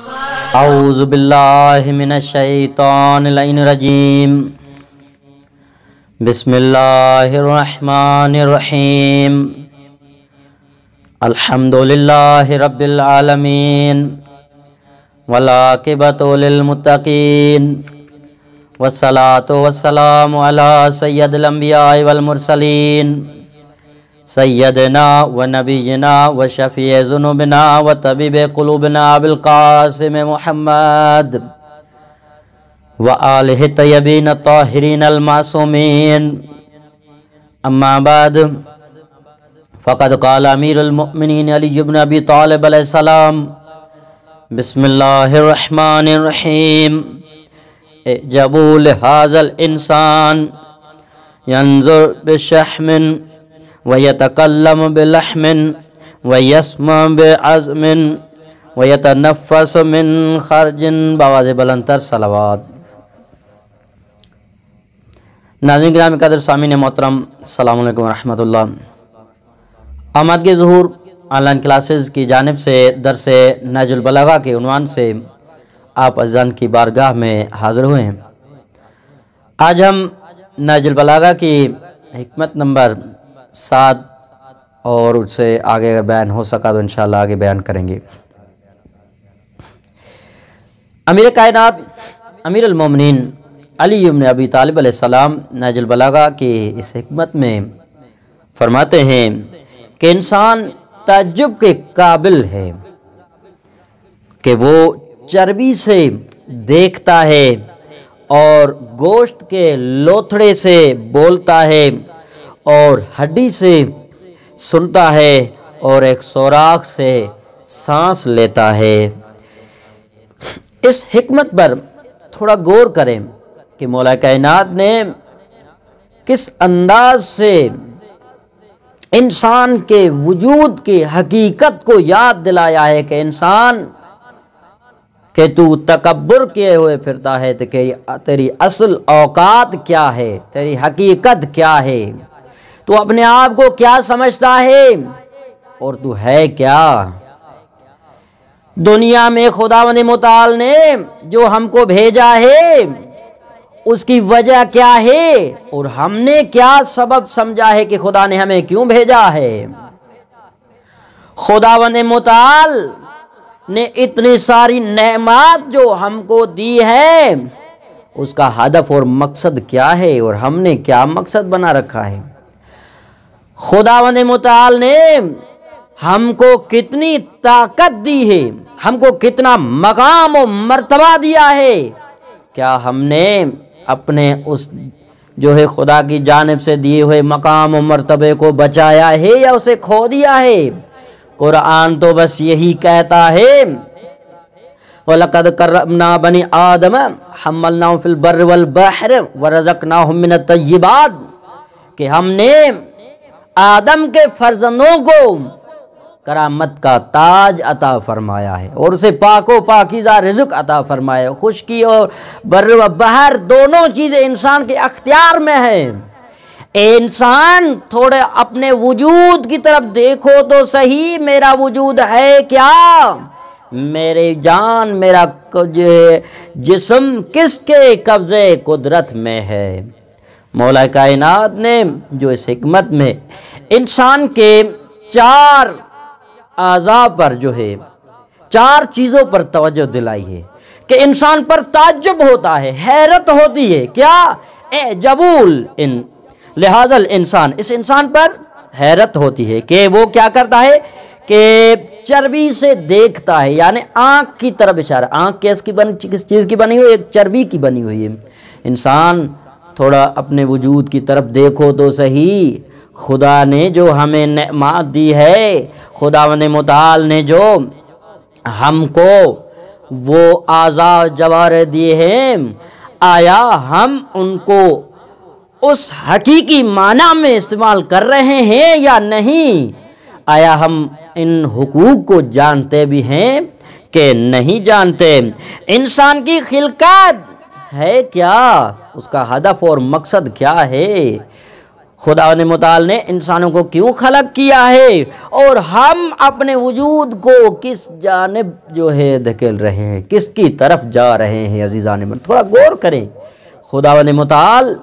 اعوذ باللہ من الشیطان اللعین الرجیم بسم اللہ الرحمن الرحیم الحمدللہ رب العالمین والعاقبۃ للمتقین والصلاة والسلام علی سید الانبیاء والمرسلین سیدنا و نبینا و شفیع ذنوبنا و طبیب قلوبنا بالقاسم محمد و آلہ طیبین الطاہرین المعصومین اما بعد فقد قال امیر المؤمنین علی بن ابی طالب علیہ السلام بسم اللہ الرحمن الرحیم اعجبوا لہذا الانسان ینظر بشحم وَيَتَكَلَّمُ بِلَحْمٍ وَيَسْمَعُ بِعَزْمٍ وَيَتَنَفَّسُ مِنْ خَرْجٍ بآواز بلندتر صلوات۔ ناظرین گرامی قدر سامعین محترم السلام علیکم ورحمۃ اللہ۔ آمد کے ظہور آن لائن کلاسز کی جانب سے درس نہج البلاغہ کے عنوان سے آپ عزیزان کی بارگاہ میں حاضر ہوئے ہیں۔ آج ہم نہج البلاغہ کی حکمت نمبر 7 اور اس سے آگے اگر بیان ہو سکا تو انشاءاللہ آگے بیان کریں گے۔ امیر کائنات امیر المومنین علی بن ابی طالب علیہ السلام نہج البلاغہ کی اس حکمت میں فرماتے ہیں کہ انسان تعجب کے قابل ہے کہ وہ چربی سے دیکھتا ہے اور گوشت کے لوتھڑے سے بولتا ہے اور ہڈی سے سنتا ہے اور ایک سوراخ سے سانس لیتا ہے۔ اس حکمت پر تھوڑا غور کریں کہ مولا کائنات نے کس انداز سے انسان کے وجود کی حقیقت کو یاد دلایا ہے کہ انسان کہ تو تکبر کیے ہوئے پھرتا ہے تو تیری اصل اوقات کیا ہے، تیری حقیقت کیا ہے، تو اپنے آپ کو کیا سمجھتا ہے اور تو ہے کیا۔ دنیا میں خداوند متعال نے جو ہم کو بھیجا ہے اس کی وجہ کیا ہے اور ہم نے کیا سبب سمجھا ہے کہ خدا نے ہمیں کیوں بھیجا ہے۔ خداوند متعال نے اتنی ساری نعمات جو ہم کو دی ہے اس کا ہدف اور مقصد کیا ہے اور ہم نے کیا مقصد بنا رکھا ہے۔ خداوند متعال نے ہم کو کتنی طاقت دی ہے، ہم کو کتنا مقام و مرتبہ دیا ہے، کیا ہم نے اپنے اس جو ہے خدا کی جانب سے دیے ہوئے مقام و مرتبے کو بچایا ہے یا اسے کھو دیا ہے۔ قرآن تو بس یہی کہتا ہے وَلَقَدْ كَرَّمْنَا بَنِي آدَمَ حَمَّلْنَاهُمْ فِي الْبَرِّ وَالْبَحْرِ وَرَزَقْنَاهُمْ مِنَ الطَّيِّبَاتِ کہ ہم نے آدم کے فرزندوں کو کرامت کا تاج عطا فرمایا ہے اور اسے پاک و پاکیزہ رزق عطا فرمایا ہے۔ خشکی اور بر و بحر دونوں چیزیں انسان کے اختیار میں ہیں۔ انسان تھوڑے اپنے وجود کی طرف دیکھو تو صحیح، میرا وجود ہے کیا، میری جان میرا جسم کس کے قبضے قدرت میں ہے۔ مولا کائنات نے جو اس حکمت میں انسان کے 4 اعضاء پر جو ہے 4 چیزوں پر توجہ دلائی ہے کہ انسان پر تعجب ہوتا ہے، حیرت ہوتی ہے، کیا اعجبول لہذا الانسان، اس انسان پر حیرت ہوتی ہے کہ وہ کیا کرتا ہے کہ چربی سے دیکھتا ہے، یعنی آنکھ کی طرف اشارہ۔ آنکھ کس چیز کی بنی ہوئی؟ ایک چربی کی بنی ہوئی ہے۔ انسان تھوڑا اپنے وجود کی طرف دیکھو تو صحیح، خدا نے جو ہمیں نعمات دی ہے، خداوند متعال نے جو ہم کو وہ اعضاء جوارح دیے ہیں، آیا ہم ان کو اس حقیقی معنی میں استعمال کر رہے ہیں یا نہیں؟ آیا ہم ان حقوق کو جانتے بھی ہیں کہ نہیں جانتے؟ انسان کی خلقت ہے کیا، اس کا ہدف اور مقصد کیا ہے؟ خدا نے متعال نے انسانوں کو کیوں خلق کیا ہے اور ہم اپنے وجود کو کس جانب جو ہے دھکیل رہے ہیں، کس کی طرف جا رہے ہیں عزیزان من، تھوڑا غور کریں۔ خدا نے متعال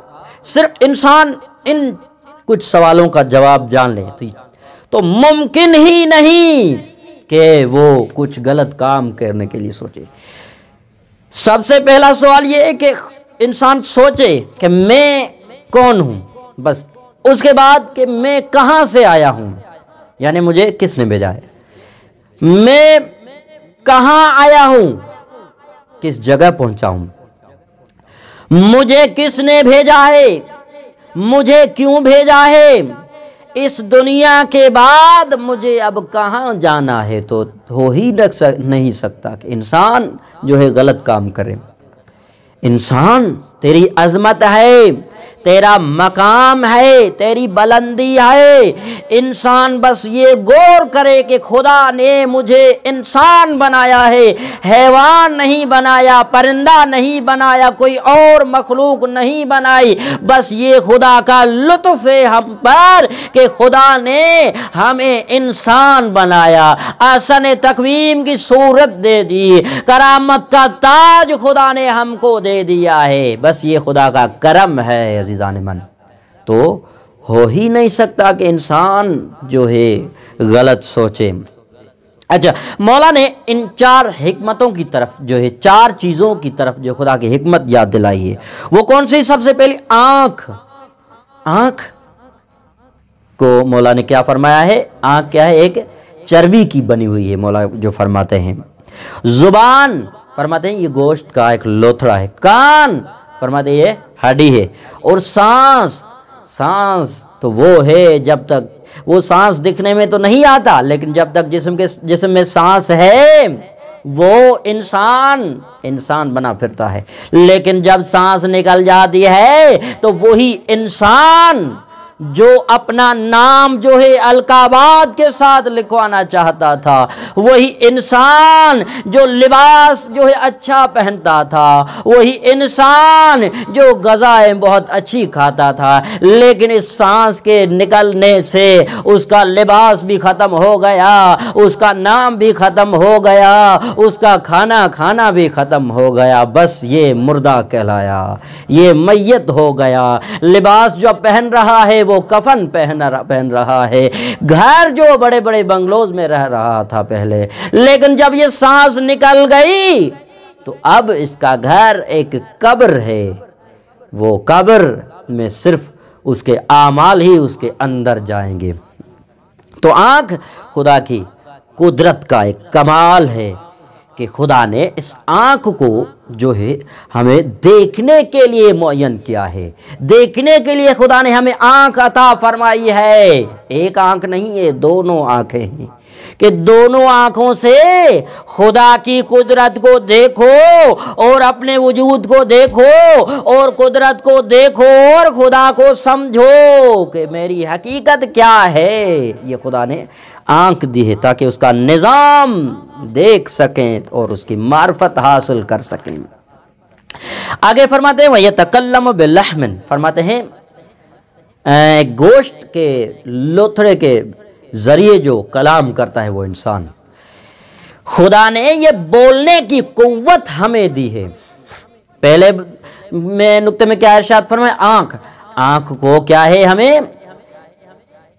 صرف انسان ان کچھ سوالوں کا جواب جان لے تو ممکن ہی نہیں کہ وہ کچھ غلط کام کرنے کے لیے سوچے۔ سب سے پہلا سوال یہ ہے کہ انسان سوچے کہ میں کون ہوں، بس اس کے بعد کہ میں کہاں سے آیا ہوں، یعنی مجھے کس نے بھیجا ہے، میں کہاں آیا ہوں، کس جگہ پہنچا ہوں، مجھے کس نے بھیجا ہے، مجھے کیوں بھیجا ہے، اس دنیا کے بعد مجھے اب کہاں جانا ہے۔ تو ہو ہی نہیں سکتا کہ انسان جو ہے غلط کام کرے۔ انسان، تیری عظمت ہے، تیرا مقام ہے، تیری بلندی ہے، انسان بس یہ غور کرے کہ خدا نے مجھے انسان بنایا ہے، حیوان نہیں بنایا، پرندہ نہیں بنایا، کوئی اور مخلوق نہیں بنائی، بس یہ خدا کا لطف ہے ہم پر کہ خدا نے ہمیں انسان بنایا، احسن تقویم کی صورت دے دی، کرامت کا تاج خدا نے ہم کو دے دیا ہے، بس یہ خدا کا کرم ہے عزیزان من۔ تو ہو ہی نہیں سکتا کہ انسان جو ہے غلط سوچے۔ اچھا، مولا نے ان 4 حکمتوں کی طرف جو ہے 4 چیزوں کی طرف جو خدا کی حکمت یاد دلائی ہے، وہ کون سی؟ سب سے پہلی آنکھ۔ آنکھ کو مولا نے کیا فرمایا ہے؟ آنکھ کیا ہے؟ ایک چربی کی بنی ہوئی ہے، مولا جو فرماتے ہیں۔ زبان فرماتے ہیں یہ گوشت کا ایک لوتھڑا ہے۔ کان فرماتے ہیں یہ ہڈی ہے۔ اور سانس، سانس تو وہ ہے جب تک وہ سانس دکھنے میں تو نہیں آتا، لیکن جب تک جسم میں سانس ہے وہ انسان بنا پھرتا ہے، لیکن جب سانس نکل جاتی ہے تو وہی انسان جو اپنا نام جو ہے القابات کے ساتھ لکھوانا چاہتا تھا، وہی انسان جو لباس جو ہے اچھا پہنتا تھا، وہی انسان جو غذائیں بہت اچھی کھاتا تھا، لیکن اس سانس کے نکلنے سے اس کا لباس بھی ختم ہو گیا، اس کا نام بھی ختم ہو گیا، اس کا کھانا بھی ختم ہو گیا، بس یہ مردہ کہلایا، یہ میت ہو گیا۔ لباس جو پہن رہا ہے وہ کفن پہن رہا ہے، گھر جو بڑے بڑے بنگلوز میں رہ رہا تھا پہلے، لیکن جب یہ سانس نکل گئی تو اب اس کا گھر ایک قبر ہے، وہ قبر میں صرف اس کے اعمال ہی اس کے اندر جائیں گے۔ تو آنکھ خدا کی قدرت کا ایک کمال ہے کہ خدا نے اس آنکھ کو جو ہے ہمیں دیکھنے کے لیے معین کیا ہے، دیکھنے کے لیے خدا نے ہمیں آنکھ عطا فرمائی ہے۔ ایک آنکھ نہیں ہے، دونوں آنکھیں ہیں کہ دونوں آنکھوں سے خدا کی قدرت کو دیکھو اور اپنے وجود کو دیکھو اور قدرت کو دیکھو اور خدا کو سمجھو کہ میری حقیقت کیا ہے۔ یہ خدا نے آنکھ دی ہے تاکہ اس کا نظام دیکھ سکیں اور اس کی معرفت حاصل کر سکیں۔ آگے فرماتے ہیں وَيَتَكَلَّمُ بِاللَّحْمٍ، فرماتے ہیں گوشت کے لوتھڑے کے ذریعے جو کلام کرتا ہے وہ انسان۔ خدا نے یہ بولنے کی قوت ہمیں دی ہے۔ پہلے میں نقطے میں کیا ارشاد فرمایا؟ آنکھ کو کیا ہے ہمیں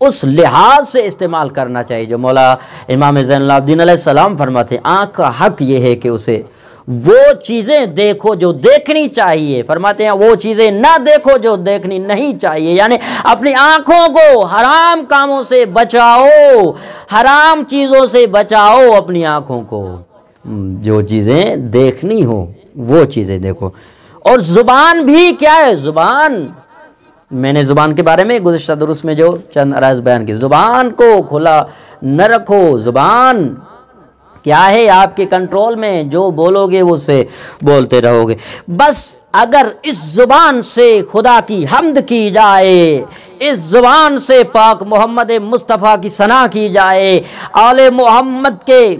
اس لحاظ سے استعمال کرنا چاہیے جو مولا امام زین العابدین علیہ السلام فرماتے ہیں۔ آنکھ کا حق یہ ہے کہ اسے وہ چیزیں دیکھو جو دیکھنی چاہیے، فرماتے ہیں وہ چیزیں نہ دیکھو جو دیکھنی نہیں چاہیے، یعنی اپنی آنکھوں کو حرام کاموں سے بچاؤ، حرام چیزوں سے بچاؤ اپنی آنکھوں کو، جو چیزیں دیکھنی ہو وہ چیزیں دیکھو۔ اور زبان بھی کیا ہے؟ زبان، میں نے زبان کے بارے میں گزشتہ دروس میں جو چند عرائض بیان کی، زبان کو کھلا نہ رکھو۔ زبان کیا ہے؟ آپ کے کنٹرول میں، جو بولو گے وہ سے بولتے رہو گے۔ بس اگر اس زبان سے خدا کی حمد کی جائے، اس زبان سے پاک محمد مصطفیٰ کی ثنا کی جائے، آل محمد کے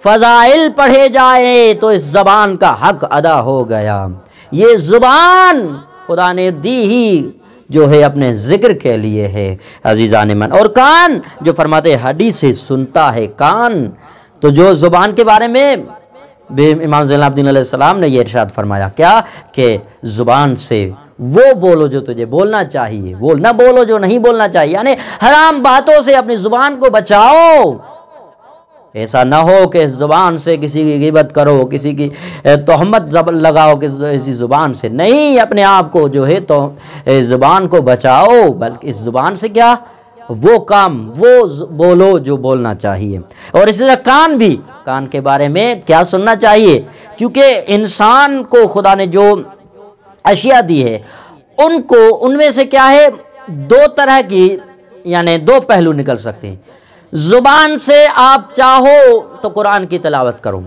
فضائل پڑھے جائیں، تو اس زبان کا حق ادا ہو گیا۔ یہ زبان خدا نے دی ہی جو ہے اپنے ذکر کے لیے ہے عزیزان من۔ اور کان جو فرماتے ہیں ہڈی سے سنتا ہے کان، تو جو زبان کے بارے میں امام زین العابدین علیہ السلام نے یہ ارشاد فرمایا کیا کہ زبان سے وہ بولو جو تجھے بولنا چاہیے، نہ بولو جو نہیں بولنا چاہیے، یعنی حرام باتوں سے اپنی زبان کو بچاؤ۔ ایسا نہ ہو کہ زبان سے کسی کی غیبت کرو، کسی کی تہمت لگاؤ کسی زبان سے، نہیں، اپنے آپ کو جو ہے تو زبان کو بچاؤ، بلکہ اس زبان سے کیا وہ کام وہ بولو جو بولنا چاہیے۔ اور اسی طرح کان بھی، کان کے بارے میں کیا سننا چاہیے، کیونکہ انسان کو خدا نے جو اشیاء دی ہے ان میں سے کیا ہے دو طرح کی، یعنی دو پہلو نکل سکتے ہیں۔ زبان سے آپ چاہو تو قرآن کی تلاوت کرو،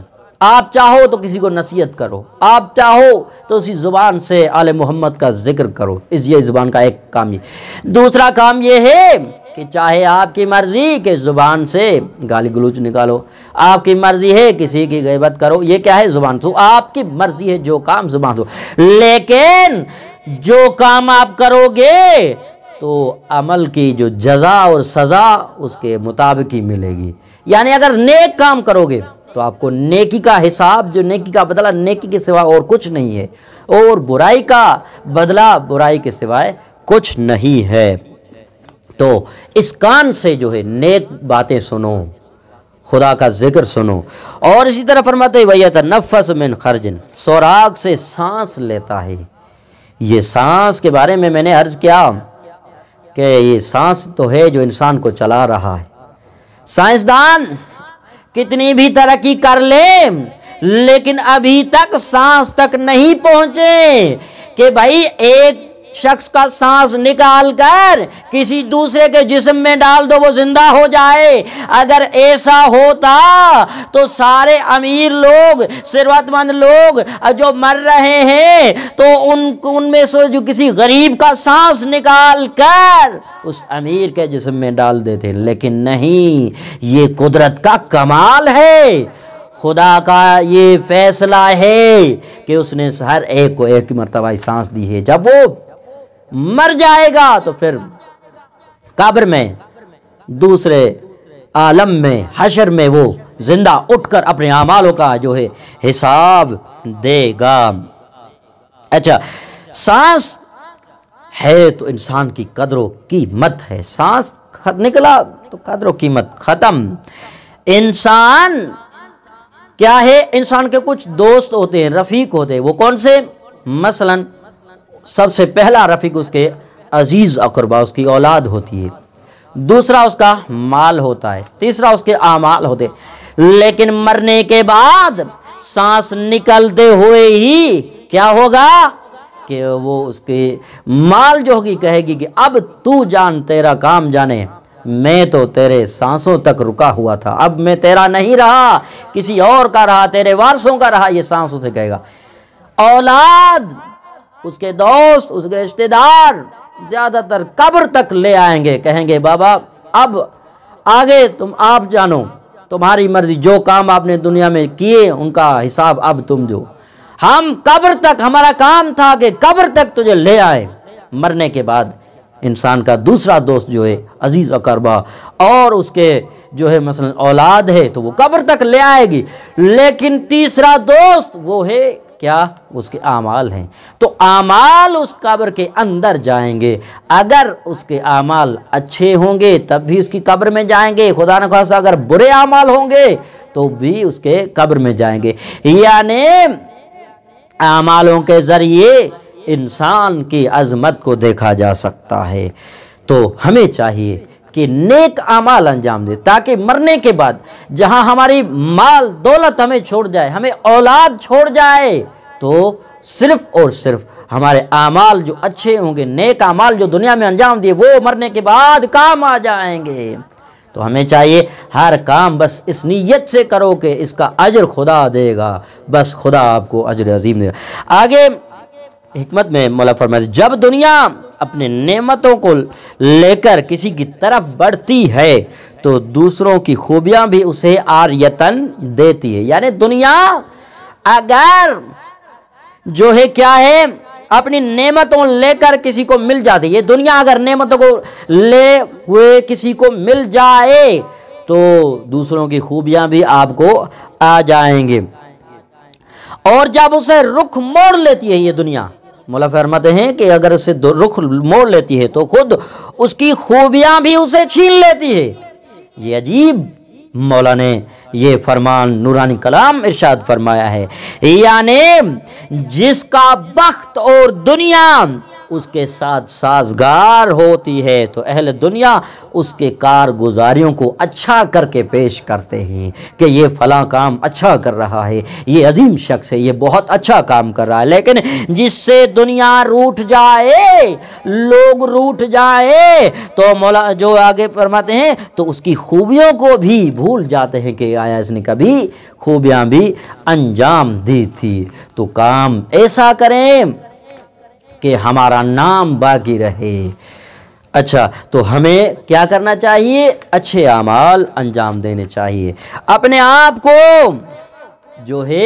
آپ چاہو تو کسی کو نصیحت کرو، آپ چاہو تو اسی زبان سے آل محمد کا ذکر کرو، یہ زبان کا ایک کام ہے۔ دوسرا کام یہ ہے کہ چاہے آپ کی مرضی کہ زبان سے گالی گلوچ نکالو، آپ کی مرضی ہے کسی کی غیبت کرو، یہ کیا ہے زبان سے، آپ کی مرضی ہے جو کام زبان سے، لیکن جو کام آپ کرو گے تو عمل کی جو جزا اور سزا اس کے مطابق ہی ملے گی۔ یعنی اگر نیک کام کرو گے تو آپ کو نیکی کا حساب، جو نیکی کا بدلہ نیکی کے سوا اور کچھ نہیں ہے، اور برائی کا بدلہ برائی کے سوائے کچھ نہیں ہے۔ تو اس کان سے جو ہے نیک باتیں سنو، خدا کا ذکر سنو۔ اور اسی طرح فرماتے ہیں وَيَتَنَفَّسُ مِنْ خَرْجٍ، سوراخ سے سانس لیتا ہے۔ یہ سانس کے بارے میں نے عرض کیا کہ یہ سانس تو ہے جو انسان کو چلا رہا ہے۔ سائنسدان کتنی بھی ترقی کر لیں لیکن ابھی تک سانس تک نہیں پہنچے کہ بھائی ایک شخص کا سانس نکال کر کسی دوسرے کے جسم میں ڈال دو وہ زندہ ہو جائے۔ اگر ایسا ہوتا تو سارے امیر لوگ، ثروت مند لوگ جو مر رہے ہیں تو ان میں سے جو کسی غریب کا سانس نکال کر اس امیر کے جسم میں ڈال دیتے، لیکن نہیں، یہ قدرت کا کمال ہے، خدا کا یہ فیصلہ ہے کہ اس نے ہر ایک کو ایک مرتبہ سانس دی ہے۔ جب وہ مر جائے گا تو پھر قبر میں، دوسرے عالم میں، حشر میں وہ زندہ اٹھ کر اپنے اعمالوں کا جو ہے حساب دے گا۔ اچھا، سانس ہے تو انسان کی قدر و قیمت ہے، سانس نکلا تو قدر و قیمت ختم۔ انسان کیا ہے، انسان کے کچھ دوست ہوتے ہیں، رفیق ہوتے ہیں، وہ کون سے؟ مثلا سب سے پہلا رفیق اس کے عزیز اقربا، اس کی اولاد ہوتی ہے، دوسرا اس کا مال ہوتا ہے، تیسرا اس کے اعمال ہوتے ہیں۔ لیکن مرنے کے بعد سانس نکلتے ہوئے ہی کیا ہوگا کہ وہ اس کے مال جو ہوگی کہے گی کہ اب تو جان، تیرا کام جانے، میں تو تیرے سانسوں تک رکا ہوا تھا، اب میں تیرا نہیں رہا، کسی اور کا رہا، تیرے وارثوں کا رہا، یہ سانسوں سے کہے گا۔ اولاد، اس کے دوست، اس کے رشتہ دار زیادہ تر قبر تک لے آئیں گے، کہیں گے بابا اب آگے تم آپ جانو، تمہاری مرضی، جو کام آپ نے دنیا میں کیے ان کا حساب اب تم جو، ہم قبر تک، ہمارا کام تھا کہ قبر تک تجھے لے آئے۔ مرنے کے بعد انسان کا دوسرا دوست جو ہے عزیز اقربا اور اس کے جو ہے مثلا اولاد ہے تو وہ قبر تک لے آئے گی، لیکن تیسرا دوست وہ ہے کیا؟ اس کے اعمال ہیں، تو اعمال اس قبر کے اندر جائیں گے۔ اگر اس کے اعمال اچھے ہوں گے تب بھی اس کی قبر میں جائیں گے، خدا نہ خواستہ اگر برے اعمال ہوں گے تو بھی اس کے قبر میں جائیں گے۔ یعنی اعمالوں کے ذریعے انسان کی عظمت کو دیکھا جا سکتا ہے۔ تو ہمیں چاہیے کہ نیک اعمال انجام دے تاکہ مرنے کے بعد جہاں ہماری مال دولت ہمیں چھوڑ جائے، ہمیں اولاد چھوڑ جائے، تو صرف اور صرف ہمارے اعمال جو اچھے ہوں گے، نیک اعمال جو دنیا میں انجام دیے وہ مرنے کے بعد کام آ جائیں گے۔ تو ہمیں چاہیے ہر کام بس اس نیت سے کرو کہ اس کا اجر خدا دے گا، بس خدا آپ کو اجر عظیم دے گا۔ آگے حکمت میں مولا فرماتے جب دنیا اپنے نعمتوں کو لے کر کسی کی طرف بڑھتی ہے تو دوسروں کی خوبیاں بھی اسے عاریتاً دیتی ہے۔ یعنی دنیا اگر جو ہے کیا ہے اپنی نعمتوں لے کر کسی کو مل جاتی ہے، یہ دنیا اگر نعمتوں کو لے ہوئے کسی کو مل جائے تو دوسروں کی خوبیاں بھی آپ کو آ جائیں گے، اور جب اسے رخ موڑ لیتی ہے یہ دنیا، مولا فرماتے ہیں کہ اگر اسے رخ موڑ لیتی ہے تو خود اس کی خوبیاں بھی اسے چھین لیتی ہے۔ یہ عجیب مولا نے یہ فرمان نورانی کلام ارشاد فرمایا ہے، یعنی جس کا بخت اور دنیا اس کے ساتھ سازگار ہوتی ہے تو اہل دنیا اس کے کارگزاریوں کو اچھا کر کے پیش کرتے ہیں کہ یہ فلاں کام اچھا کر رہا ہے، یہ عظیم شخص ہے، یہ بہت اچھا کام کر رہا ہے۔ لیکن جس سے دنیا روٹھ جائے، لوگ روٹھ جائے، تو مولا جو آگے فرماتے ہیں تو اس کی خوبیوں کو بھی بھول جاتے ہیں کہ آیا اس نے کبھی خوبیاں بھی انجام دی تھی۔ تو کام ایسا کریں کہ ہمارا نام باقی رہے۔ اچھا، تو ہمیں کیا کرنا چاہیے؟ اچھے اعمال انجام دینے چاہیے، اپنے آپ کو جو ہے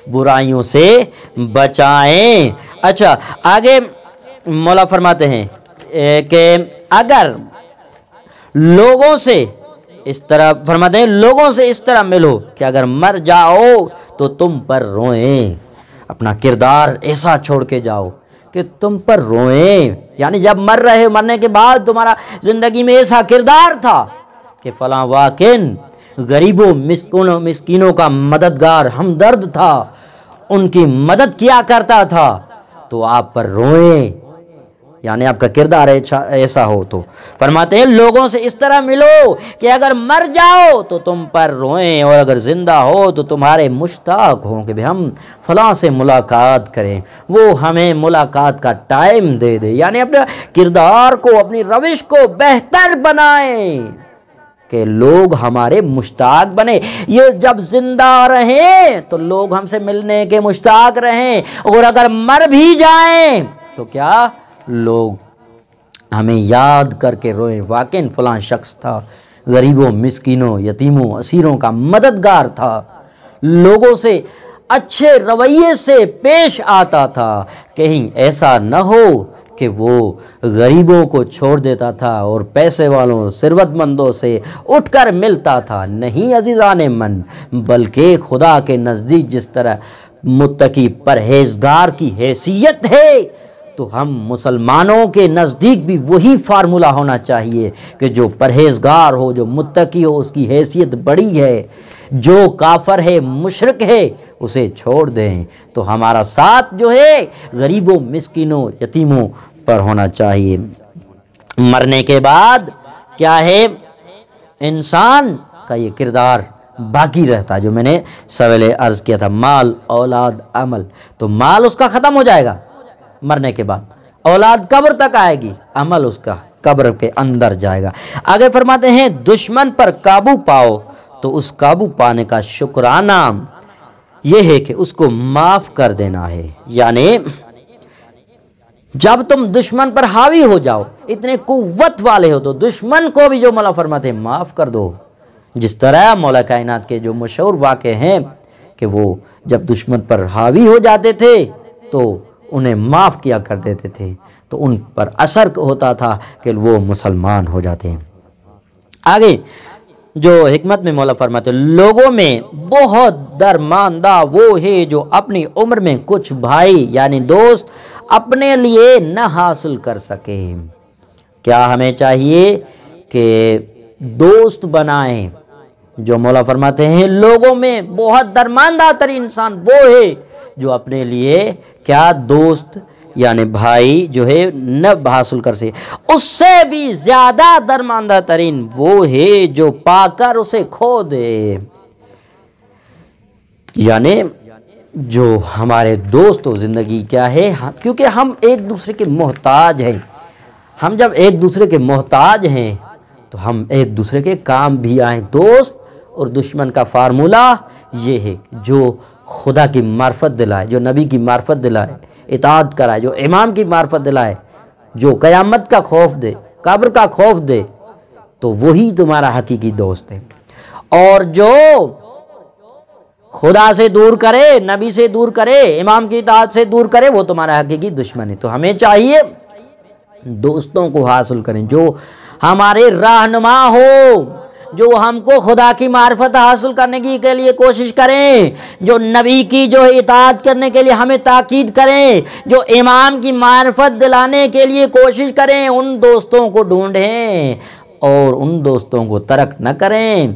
برائیوں سے بچائیں۔ اچھا، آگے مولا فرماتے ہیں کہ اگر لوگوں سے اس طرح فرماتے ہیں، لوگوں سے اس طرح ملو کہ اگر مر جاؤ تو تم پر روئیں، اپنا کردار ایسا چھوڑ کے جاؤ کہ تم پر روئیں، یعنی جب مر رہے، مرنے کے بعد تمہارا زندگی میں ایسا کردار تھا کہ فلاں واقعاً غریبوں مسکینوں کا مددگار ہمدرد تھا، ان کی مدد کیا کرتا تھا، تو آپ پر روئیں، یعنی آپ کا کردار ایسا ہو۔ تو فرماتے ہیں لوگوں سے اس طرح ملو کہ اگر مر جاؤ تو تم پر روئیں، اور اگر زندہ ہو تو تمہارے مشتاق ہوں کہ ہم فلاں سے ملاقات کریں، وہ ہمیں ملاقات کا ٹائم دے دے، یعنی اپنے کردار کو، اپنی روش کو بہتر بنائیں کہ لوگ ہمارے مشتاق بنے۔ یہ جب زندہ رہیں تو لوگ ہم سے ملنے کے مشتاق رہیں، اور اگر مر بھی جائیں تو کیا لوگ ہمیں یاد کر کے روئیں، واقعاً فلاں شخص تھا، غریبوں مسکینوں یتیموں اسیروں کا مددگار تھا، لوگوں سے اچھے رویے سے پیش آتا تھا۔ کہیں ایسا نہ ہو کہ وہ غریبوں کو چھوڑ دیتا تھا اور پیسے والوں ثروت مندوں سے اٹھ کر ملتا تھا۔ نہیں عزیزان من، بلکہ خدا کے نزدیک جس طرح متقی پرہیزگار کی حیثیت ہے تو ہم مسلمانوں کے نزدیک بھی وہی فارمولہ ہونا چاہیے کہ جو پرہیزگار ہو، جو متقی ہو، اس کی حیثیت بڑی ہے، جو کافر ہے، مشرک ہے، اسے چھوڑ دیں۔ تو ہمارا ساتھ جو ہے غریبوں مسکینوں یتیموں پر ہونا چاہیے۔ مرنے کے بعد کیا ہے؟ انسان کا یہ کردار باقی رہتا ہے، جو میں نے سوال عرض کیا تھا، مال اولاد عمل۔ تو مال اس کا ختم ہو جائے گا مرنے کے بعد، اولاد قبر تک آئے گی، عمل اس کا قبر کے اندر جائے گا۔ آگے فرماتے ہیں دشمن پر قابو پاؤ تو اس قابو پانے کا شکرانہ یہ ہے کہ اس کو معاف کر دینا ہے، یعنی جب تم دشمن پر حاوی ہو جاؤ، اتنے قوت والے ہو، تو دشمن کو بھی جو مولا فرماتے ہیں معاف کر دو۔ جس طرح مولا کائنات کے جو مشہور واقع ہیں کہ وہ جب دشمن پر حاوی ہو جاتے تھے تو انہیں معاف کیا کر دیتے تھے، تو ان پر اثر ہوتا تھا کہ وہ مسلمان ہو جاتے ہیں۔ آگے جو حکمت میں مولا فرماتے ہیں لوگوں میں بہت درماندہ وہ ہے جو اپنی عمر میں کچھ بھائی یعنی دوست اپنے لیے نہ حاصل کر سکے۔ کیا ہمیں چاہیے کہ دوست بنائیں؟ جو مولا فرماتے ہیں لوگوں میں بہت درماندہ ترین انسان وہ ہے جو اپنے لیے کیا دوست یعنی بھائی جو ہے نہ حاصل کر سکے، اس سے بھی زیادہ درماندہ ترین وہ ہے جو پا کر اسے کھو دے، یعنی جو ہمارے دوست و زندگی کیا ہے، کیونکہ ہم ایک دوسرے کے محتاج ہیں۔ ہم جب ایک دوسرے کے محتاج ہیں تو ہم ایک دوسرے کے کام بھی آئیں۔ دوست اور دشمن کا فارمولہ یہ ہے جو خدا کی معرفت دلائے، جو نبی کی معرفت دلائے، اطاعت کرائے، جو امام کی معرفت دلائے، جو قیامت کا خوف دے، قبر کا خوف دے، تو وہی تمہارا حقیقی دوست ہے۔ اور جو خدا سے دور کرے، نبی سے دور کرے، امام کی اطاعت سے دور کرے، وہ تمہارا حقیقی دشمن ہے۔ تو ہمیں چاہیے دوستوں کو حاصل کریں جو ہمارے رہنما ہو، جو ہم کو خدا کی معرفت حاصل کرنے کے لیے کوشش کریں، جو نبی کی جو اطاعت کرنے کے لیے ہمیں تاکید کریں، جو امام کی معرفت دلانے کے لیے کوشش کریں، ان دوستوں کو ڈھونڈیں اور ان دوستوں کو ترک نہ کریں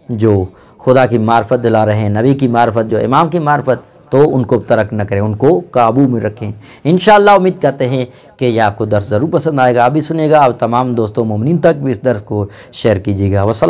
جو خدا کی معرفت دلا رہے ہیں، نبی کی معرفت، جو امام کی معرفت، تو ان کو ترک نہ کریں، ان کو قابو میں رکھیں۔ انشاءاللہ امید کرتے ہیں کہ یہ آپ کو درس ضرور پسند آئے گا، آپ بھی سنیے گا اور تمام دوستوں مومنین تک بھی اس درس کو شیئر کیجیے گا۔ والسلام